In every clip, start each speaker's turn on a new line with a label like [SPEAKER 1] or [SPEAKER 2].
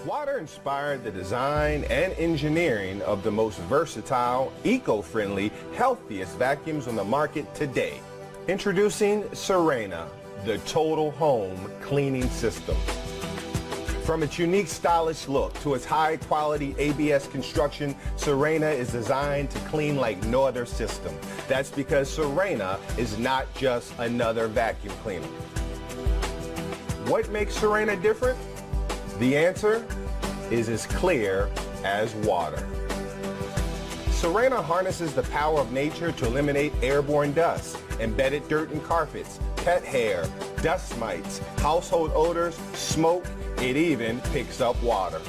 [SPEAKER 1] Water inspired the design and engineering of the most versatile, eco-friendly, healthiest vacuums on the market today. Introducing Sirena, the total home cleaning system. From its unique stylish look to its high-quality ABS construction, Sirena is designed to clean like no other system. That's because Sirena is not just another vacuum cleaner. What makes Sirena different? The answer is as clear as water. Sirena harnesses the power of nature to eliminate airborne dust, embedded dirt in carpets, pet hair, dust mites, household odors, smoke. It even picks up water.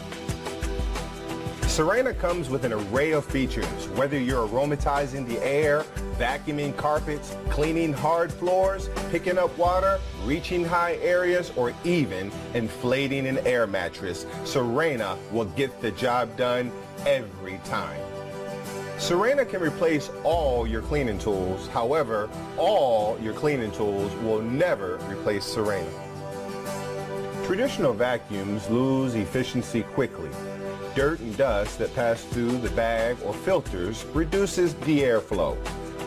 [SPEAKER 1] Sirena comes with an array of features, whether you're aromatizing the air, vacuuming carpets, cleaning hard floors, picking up water, reaching high areas, or even inflating an air mattress. Sirena will get the job done every time. Sirena can replace all your cleaning tools. However, all your cleaning tools will never replace Sirena. Traditional vacuums lose efficiency quickly. Dirt and dust that pass through the bag or filters reduces the airflow.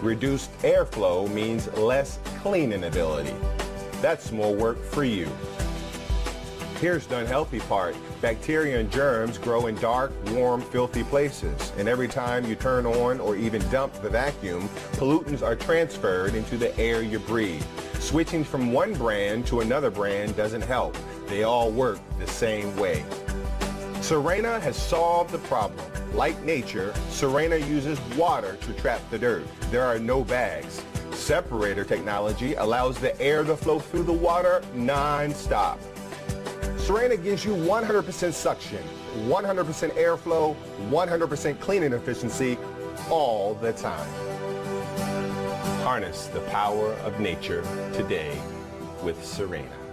[SPEAKER 1] Reduced airflow means less cleaning ability. That's more work for you. Here's the unhealthy part. Bacteria and germs grow in dark, warm, filthy places. And every time you turn on or even dump the vacuum, pollutants are transferred into the air you breathe. Switching from one brand to another brand doesn't help. They all work the same way. Sirena has solved the problem. Like nature, Sirena uses water to trap the dirt. There are no bags. Separator technology allows the air to flow through the water non-stop. Sirena gives you 100% suction, 100% airflow, 100% cleaning efficiency all the time. Harness the power of nature today with Sirena.